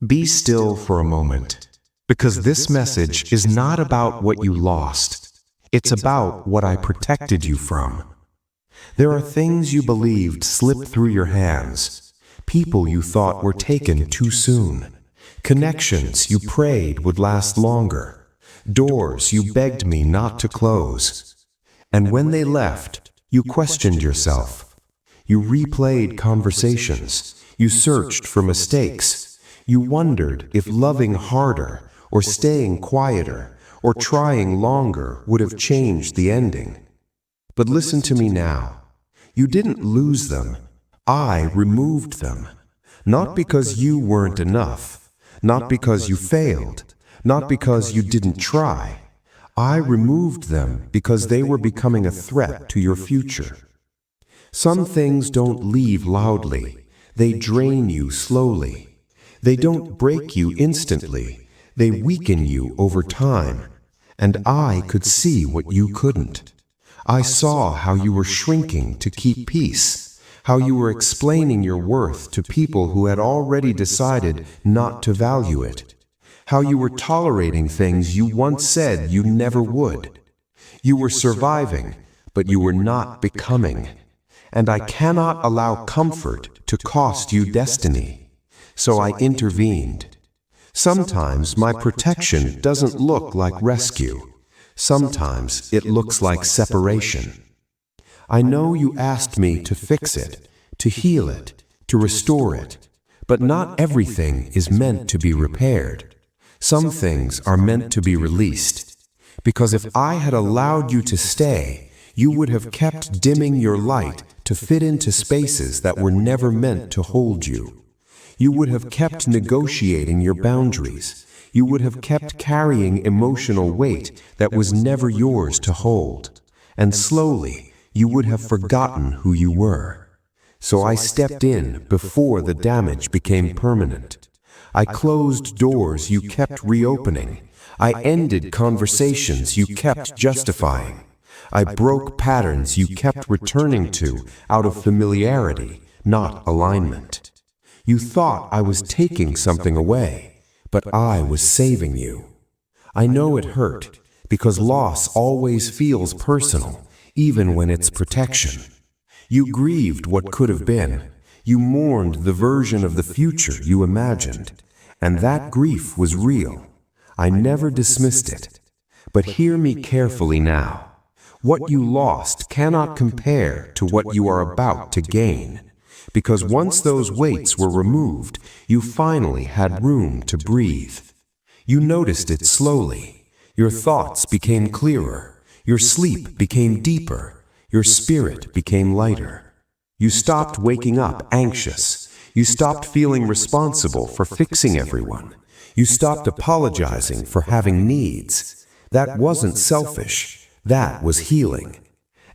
Be still for a moment, because this message is not about what you lost. It's about what I protected you from. There are things you believed slipped through your hands, people you thought were taken too soon, connections you prayed would last longer, doors you begged me not to close. And when they left, you questioned yourself. You replayed conversations. You searched for mistakes. You wondered if loving harder, or staying quieter, or trying longer would have changed the ending. But listen to me now. You didn't lose them. I removed them. Not because you weren't enough. Not because you failed. Not because you didn't try. I removed them because they were becoming a threat to your future. Some things don't leave loudly. They drain you slowly. They don't break you instantly. They weaken you over time. And I could see what you couldn't. I saw how you were shrinking to keep peace, how you were explaining your worth to people who had already decided not to value it, how you were tolerating things you once said you never would. You were surviving, but you were not becoming. And I cannot allow comfort to cost you destiny. So I intervened. Sometimes my protection doesn't look like rescue. Sometimes it looks like separation. I know you asked me to fix it, to heal it, to restore it, but not everything is meant to be repaired. Some things are meant to be released. Because if I had allowed you to stay, you would have kept dimming your light to fit into spaces that were never meant to hold you. You would have kept negotiating your boundaries. You would have kept carrying emotional weight that was never yours to hold. And slowly, you would have forgotten who you were. So I stepped in before the damage became permanent. I closed doors you kept reopening. I ended conversations you kept justifying. I broke patterns you kept returning to out of familiarity, not alignment. You thought I was taking something away, but I was saving you. I know it hurt, because loss always feels personal, even when it's protection. You grieved what could have been. You mourned the version of the future you imagined, and that grief was real. I never dismissed it. But hear me carefully now. What you lost cannot compare to what you are about to gain. Because once those weights were removed, you finally had room to breathe. You noticed it slowly. Your thoughts became clearer. Your sleep became deeper. Your spirit became lighter. You stopped waking up anxious. You stopped feeling responsible for fixing everyone. You stopped apologizing for having needs. That wasn't selfish. That was healing.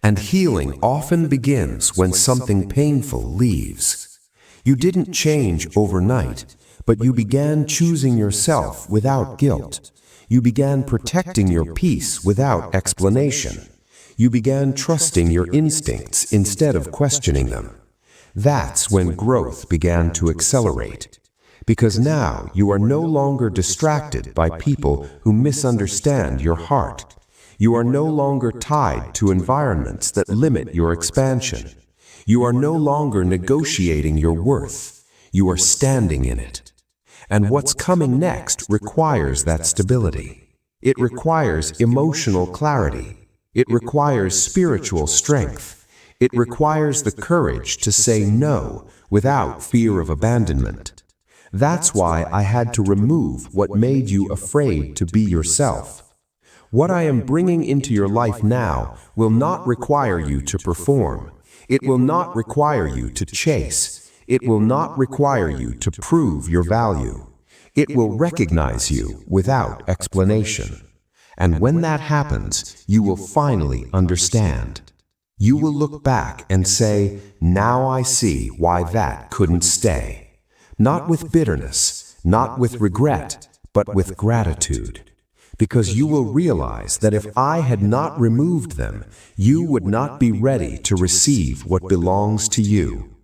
And healing often begins when something painful leaves. You didn't change overnight, but you began choosing yourself without guilt. You began protecting your peace without explanation. You began trusting your instincts instead of questioning them. That's when growth began to accelerate. Because now you are no longer distracted by people who misunderstand your heart. You are no longer tied to environments that limit your expansion. You are no longer negotiating your worth. You are standing in it. And what's coming next requires that stability. It requires emotional clarity. It requires spiritual strength. It requires the courage to say no without fear of abandonment. That's why I had to remove what made you afraid to be yourself. What I am bringing into your life now will not require you to perform. It will not require you to chase. It will not require you to prove your value. It will recognize you without explanation. And when that happens, you will finally understand. You will look back and say, "Now I see why that couldn't stay." Not with bitterness, not with regret, but with gratitude. Because you will realize that if I had not removed them, you would not be ready to receive what belongs to you.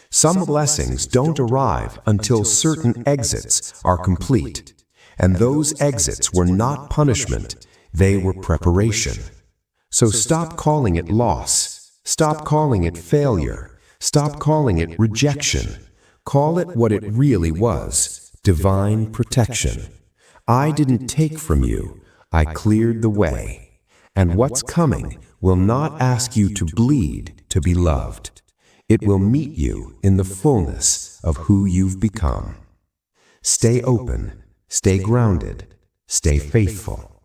Some blessings don't arrive until certain exits are complete, and those exits were not punishment, they were preparation. So stop calling it loss, stop calling it failure, stop calling it rejection. Call it what it really was, divine protection. I didn't take from you, I cleared the way. And what's coming will not ask you to bleed to be loved. It will meet you in the fullness of who you've become. Stay open, stay grounded, stay faithful.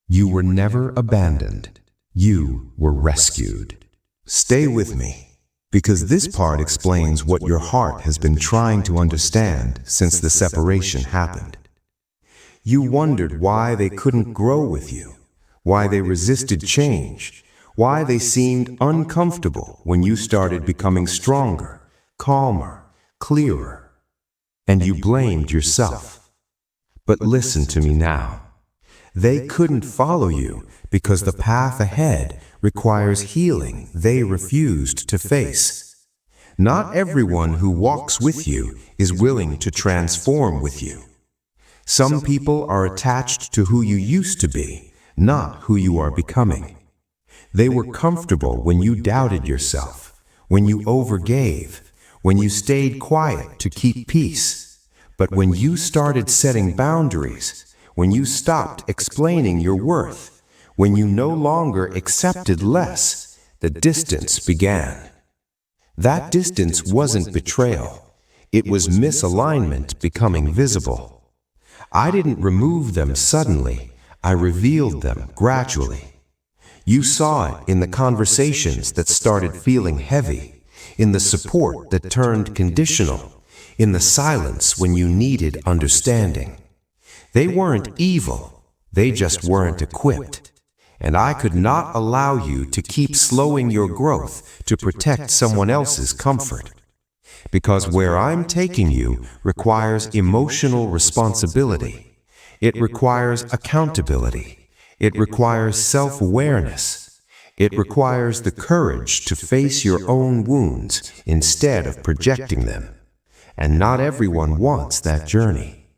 You were never abandoned. You were rescued. Stay with me, because this part explains what your heart has been trying to understand since the separation happened. You wondered why they couldn't grow with you, why they resisted change, why they seemed uncomfortable when you started becoming stronger, calmer, clearer, and you blamed yourself. But listen to me now. They couldn't follow you because the path ahead requires healing they refused to face. Not everyone who walks with you is willing to transform with you. Some people are attached to who you used to be, not who you are becoming. They were comfortable when you doubted yourself, when you overgave, when you stayed quiet to keep peace. But when you started setting boundaries, when you stopped explaining your worth, when you no longer accepted less, the distance began. That distance wasn't betrayal. It was misalignment becoming visible. I didn't remove them suddenly. I revealed them gradually. You saw it in the conversations that started feeling heavy, in the support that turned conditional, in the silence when you needed understanding. They weren't evil, they just weren't equipped. And I could not allow you to keep slowing your growth to protect someone else's comfort. Because where I'm taking you requires emotional responsibility. It requires accountability. It requires self-awareness. It requires the courage to face your own wounds instead of projecting them. And not everyone wants that journey.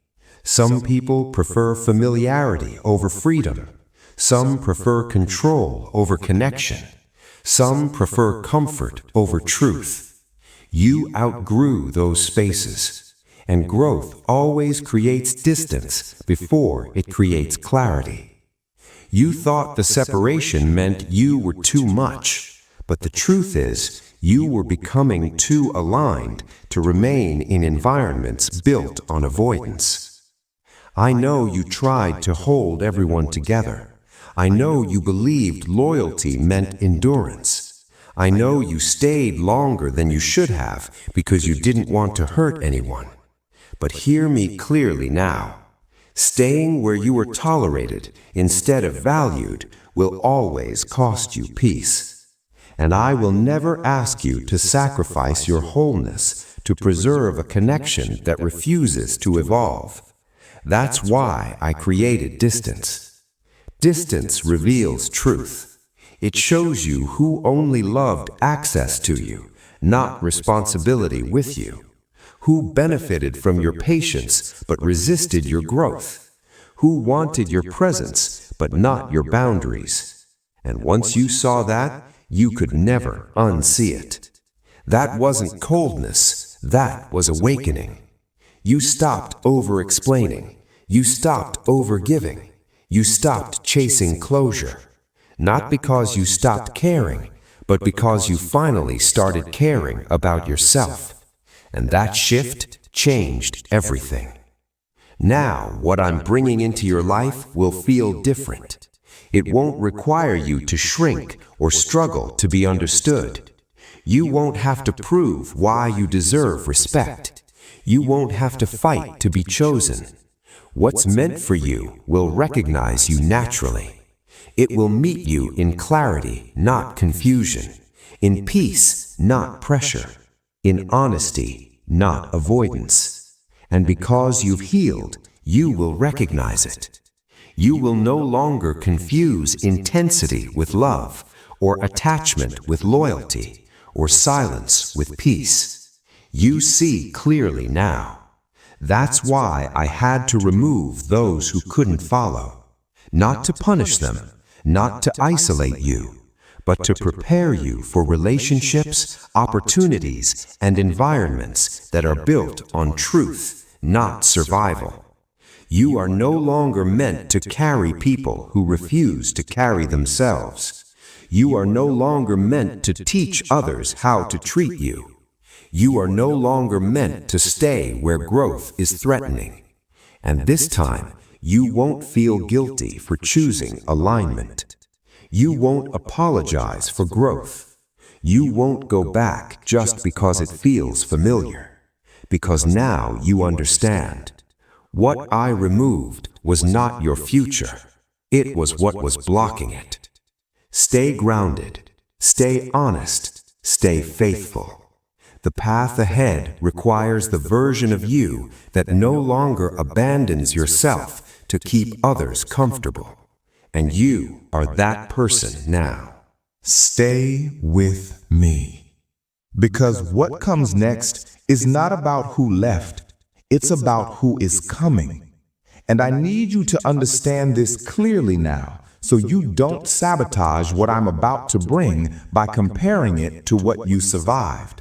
Some people prefer familiarity over freedom. Some prefer control over connection. Some prefer comfort over truth. You outgrew those spaces. And growth always creates distance before it creates clarity. You thought the separation meant you were too much, but the truth is, you were becoming too aligned to remain in environments built on avoidance. I know you tried to hold everyone together. I know you believed loyalty meant endurance. I know you stayed longer than you should have because you didn't want to hurt anyone. But hear me clearly now. Staying where you were tolerated instead of valued will always cost you peace. And I will never ask you to sacrifice your wholeness to preserve a connection that refuses to evolve. That's why I created distance. Distance reveals truth. It shows you who only loved access to you, not responsibility with you. Who benefited from your patience but resisted your growth? Who wanted your presence but not your boundaries? And once you saw that, you could never unsee it. That wasn't coldness, that was awakening. You stopped over-explaining. You stopped over-giving. You stopped chasing closure. Not because you stopped caring, but because you finally started caring about yourself. And that shift changed everything. Now, what I'm bringing into your life will feel different. It won't require you to shrink or struggle to be understood. You won't have to prove why you deserve respect. You won't have to fight to be chosen. What's meant for you will recognize you naturally. It will meet you in clarity, not confusion. In peace, not pressure. In honesty, not avoidance. And because you've healed, you will recognize it. You will no longer confuse intensity with love, or attachment with loyalty, or silence with peace. You see clearly now. That's why I had to remove those who couldn't follow. Not to punish them, not to isolate you, but to prepare you for relationships, opportunities, and environments that are built on truth, not survival. You are no longer meant to carry people who refuse to carry themselves. You are no longer meant to teach others how to treat you. You are no longer meant to stay where growth is threatening. And this time, you won't feel guilty for choosing alignment. You won't apologize for growth. You won't go back just because it feels familiar. Because now you understand. What I removed was not your future. It was what was blocking it. Stay grounded. Stay honest. Stay faithful. The path ahead requires the version of you that no longer abandons yourself to keep others comfortable. And you are that person now. Stay with me. Because what comes next is not about who left, it's about who is coming. And I need you to understand this clearly now, so you don't sabotage what I'm about to bring by comparing it to what you survived.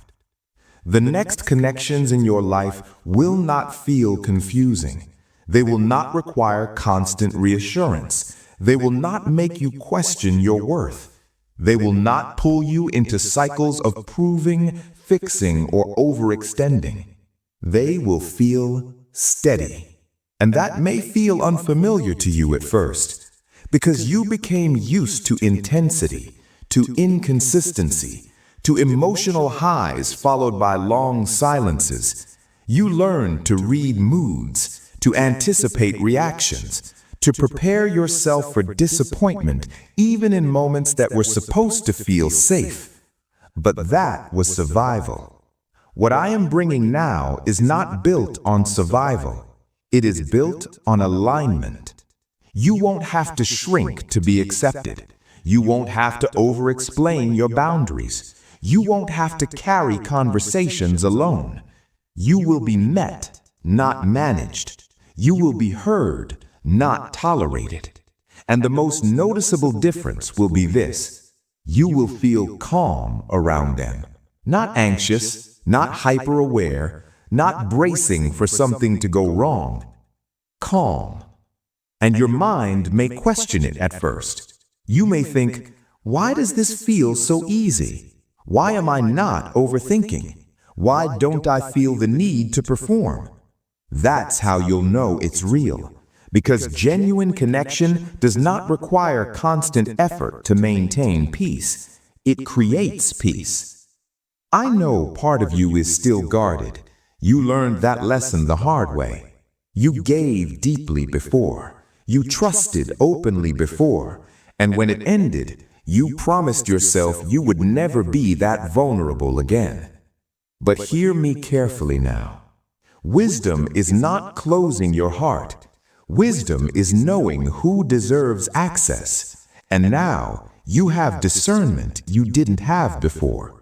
The next connections in your life will not feel confusing. They will not require constant reassurance. They will not make you question your worth. They will not pull you into cycles of proving, fixing, or overextending. They will feel steady. And that may feel unfamiliar to you at first, because you became used to intensity, to inconsistency, to emotional highs followed by long silences. You learned to read moods, to anticipate reactions, to prepare yourself for disappointment even in moments that were supposed to feel safe. But that was survival. What I am bringing now is not built on survival. It is built on alignment. You won't have to shrink to be accepted. You won't have to over-explain your boundaries. You won't have to carry conversations alone. You will be met, not managed. You will be heard, not tolerated. And the most noticeable difference will be this: you will feel calm around them. Not anxious, not hyper-aware, not bracing for something to go wrong. Calm. And your mind may question it at first. You may think, why does this feel so easy? Why am I not overthinking? Why don't I feel the need to perform? That's how you'll know it's real. Because genuine connection does not require constant effort to maintain peace. It creates peace. I know part of you is still guarded. You learned that lesson the hard way. You gave deeply before. You trusted openly before. And when it ended, you promised yourself you would never be that vulnerable again. But hear me carefully now. Wisdom is not closing your heart. Wisdom is knowing who deserves access. And now you have discernment you didn't have before.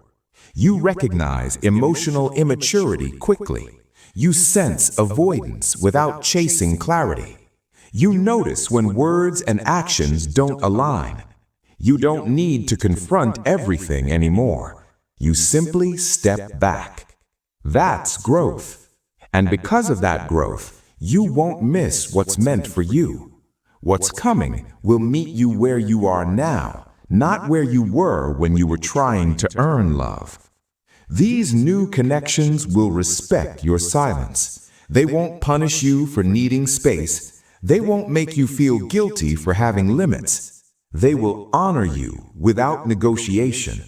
You recognize emotional immaturity quickly. You sense avoidance without chasing clarity. You notice when words and actions don't align. You don't need to confront everything anymore. You simply step back. That's growth. And because of that growth, you won't miss what's meant for you. What's coming will meet you where you are now, not where you were when you were trying to earn love. These new connections will respect your silence. They won't punish you for needing space. They won't make you feel guilty for having limits. They will honor you without negotiation.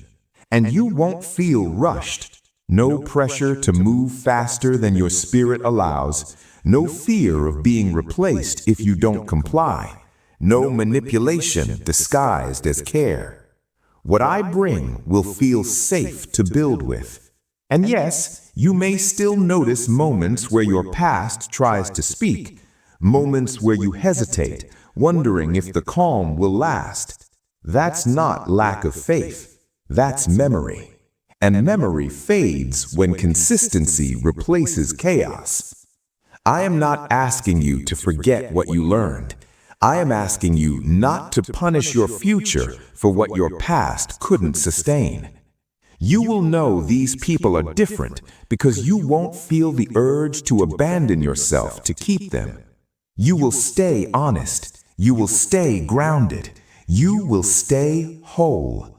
And you won't feel rushed. No pressure to move faster than your spirit allows. No fear of being replaced if you don't comply. No manipulation disguised as care. What I bring will feel safe to build with. And yes, you may still notice moments where your past tries to speak, moments where you hesitate, wondering if the calm will last. That's not lack of faith. That's memory. and memory fades when consistency replaces chaos. I am not asking you to forget what you learned. I am asking you not to punish your future for what your past couldn't sustain. You will know these people are different because you won't feel the urge to abandon yourself to keep them. You will stay honest. You will stay grounded. You will stay whole.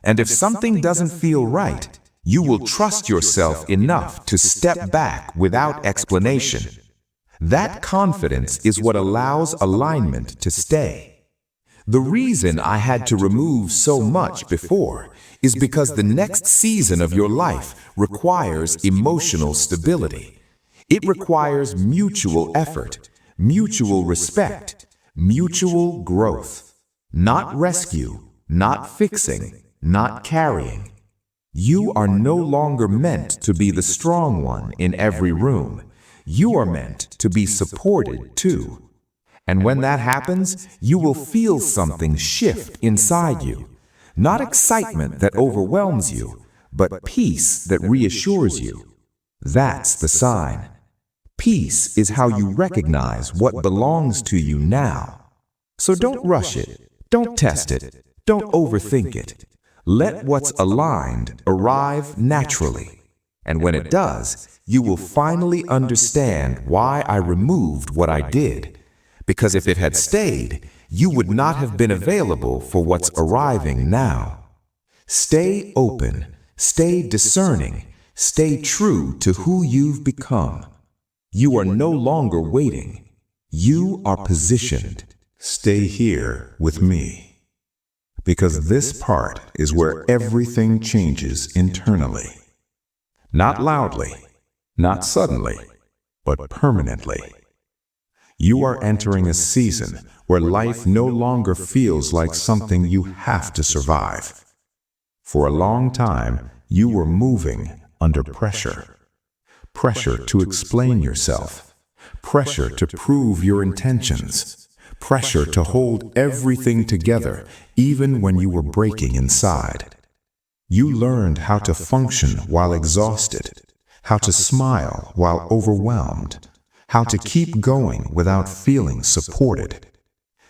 And if something doesn't feel right, you will trust yourself enough to step back without explanation. That confidence is what allows alignment to stay. The reason I had to remove so much before is because the next season of your life requires emotional stability. It requires mutual effort, mutual respect, mutual growth. Not rescue, not fixing, not carrying. You are no longer meant to be the strong one in every room. You are meant to be supported too. And when that happens, you will feel something shift inside you. Not excitement that overwhelms you, but peace that reassures you. That's the sign. Peace is how you recognize what belongs to you now. So don't rush it. Don't test it. Don't overthink it. Let what's aligned arrive naturally. And when it does, you will finally understand why I removed what I did. Because if it had stayed, you would not have been available for what's arriving now. Stay open, stay discerning, stay true to who you've become. You are no longer waiting. You are positioned. Stay here with me. Because this part is where everything changes internally. Not loudly, not suddenly, but permanently. You are entering a season where life no longer feels like something you have to survive. For a long time, you were moving under pressure. Pressure to explain yourself. Pressure to prove your intentions. Pressure to hold everything together, even when you were breaking inside. You learned how to function while exhausted, how to smile while overwhelmed, how to keep going without feeling supported.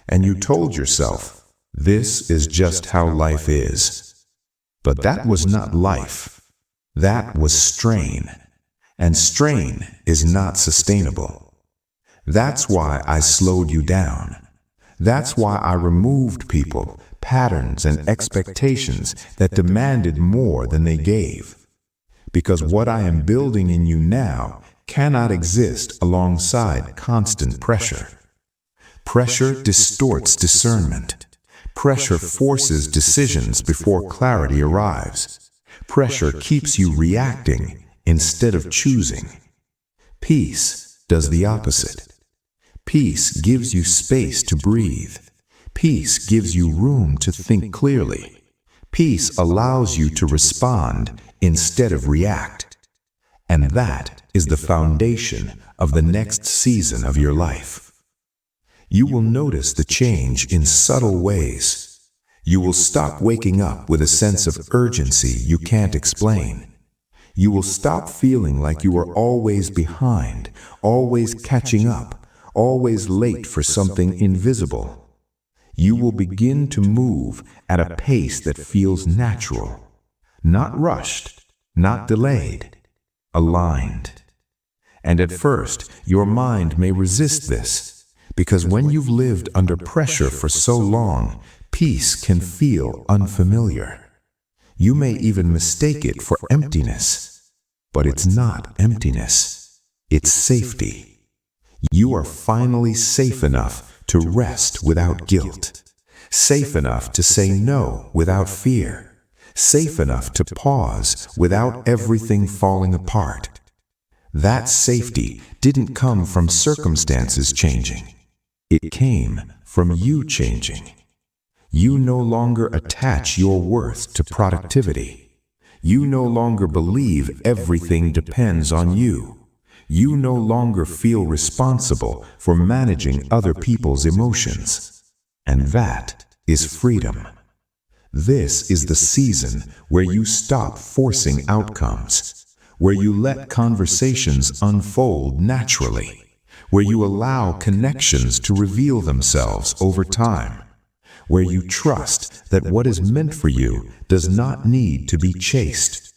And you told yourself, this is just how life is. But that was not life. That was strain. And strain is not sustainable. That's why I slowed you down. That's why I removed people, patterns, and expectations that demanded more than they gave. Because what I am building in you now cannot exist alongside constant pressure. Pressure distorts discernment. Pressure forces decisions before clarity arrives. Pressure keeps you reacting instead of choosing. Peace does the opposite. Peace gives you space to breathe. Peace gives you room to think clearly. Peace allows you to respond instead of react. And that is the foundation of the next season of your life. You will notice the change in subtle ways. You will stop waking up with a sense of urgency you can't explain. You will stop feeling like you are always behind, always catching up, always late for something invisible. You will begin to move at a pace that feels natural, not rushed, not delayed, aligned. And at first, your mind may resist this, because when you've lived under pressure for so long, peace can feel unfamiliar. You may even mistake it for emptiness, but it's not emptiness. It's safety. You are finally safe enough to rest without guilt, safe enough to say no without fear, safe enough to pause without everything falling apart. That safety didn't come from circumstances changing. It came from you changing. You no longer attach your worth to productivity. You no longer believe everything depends on you. You no longer feel responsible for managing other people's emotions. And that is freedom. This is the season where you stop forcing outcomes, where you let conversations unfold naturally, where you allow connections to reveal themselves over time, where you trust that what is meant for you does not need to be chased.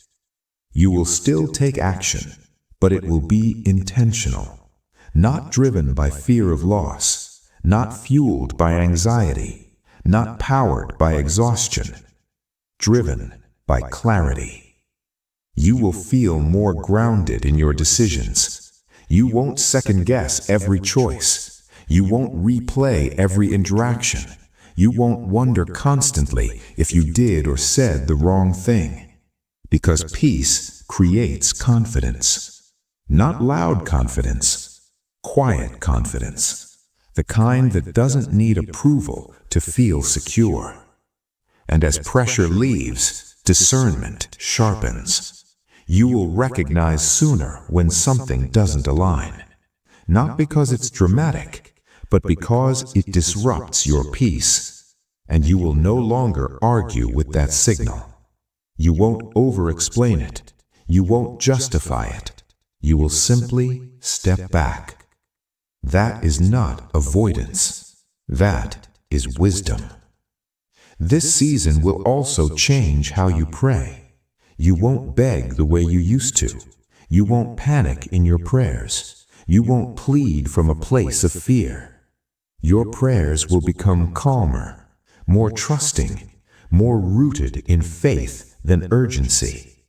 You will still take action, but it will be intentional, not driven by fear of loss, not fueled by anxiety, not powered by exhaustion, driven by clarity. You will feel more grounded in your decisions. You won't second-guess every choice. You won't replay every interaction. You won't wonder constantly if you did or said the wrong thing. Because peace creates confidence. Not loud confidence, quiet confidence. The kind that doesn't need approval to feel secure. And as pressure leaves, discernment sharpens. You will recognize sooner when something doesn't align. Not because it's dramatic, but because it disrupts your peace. And you will no longer argue with that signal. You won't over-explain it. You won't justify it. You will simply step back. That is not avoidance. That is wisdom. This season will also change how you pray. You won't beg the way you used to. You won't panic in your prayers. You won't plead from a place of fear. Your prayers will become calmer, more trusting, more rooted in faith than urgency.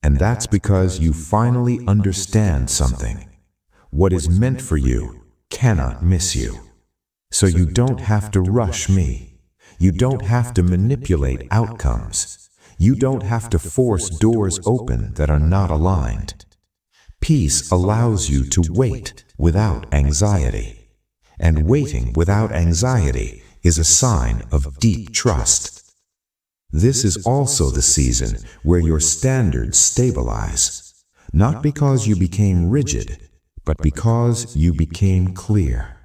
And that's because you finally understand something. What is meant for you cannot miss you. So you don't have to rush me. You don't have to manipulate outcomes. You don't have to force doors open that are not aligned. Peace allows you to wait without anxiety. And waiting without anxiety is a sign of deep trust. This is also the season where your standards stabilize, not because you became rigid, but because you became clear.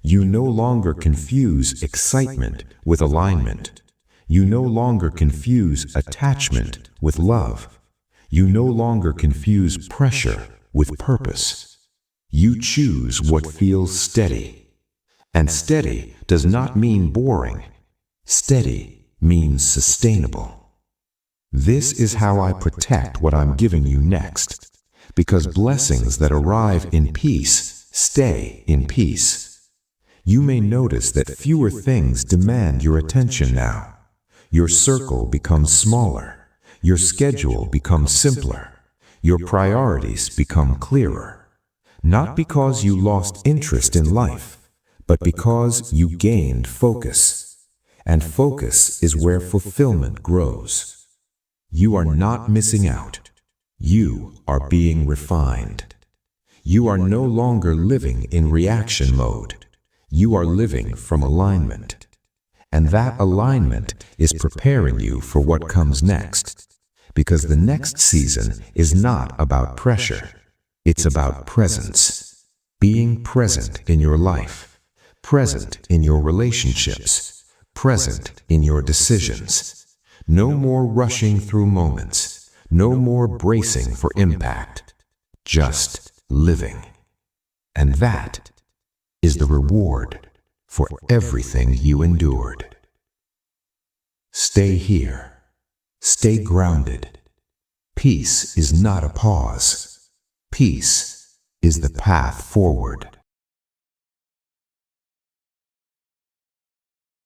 You no longer confuse excitement with alignment. You no longer confuse attachment with love. You no longer confuse pressure with purpose. You choose what feels steady. And steady does not mean boring. Steady means sustainable. This is how I protect what I'm giving you next, because blessings that arrive in peace stay in peace. You may notice that fewer things demand your attention now. Your circle becomes smaller. Your schedule becomes simpler. Your priorities become clearer. Not because you lost interest in life, but because you gained focus. And focus is where fulfillment grows. You are not missing out. You are being refined. You are no longer living in reaction mode. You are living from alignment. And that alignment is preparing you for what comes next. Because the next season is not about pressure. It's about presence. Being present in your life. Present in your relationships. Present in your decisions. No more rushing through moments. No more bracing for impact. Just living. And that is the reward for everything you endured. Stay here. Stay grounded. Peace is not a pause. Peace is the path forward.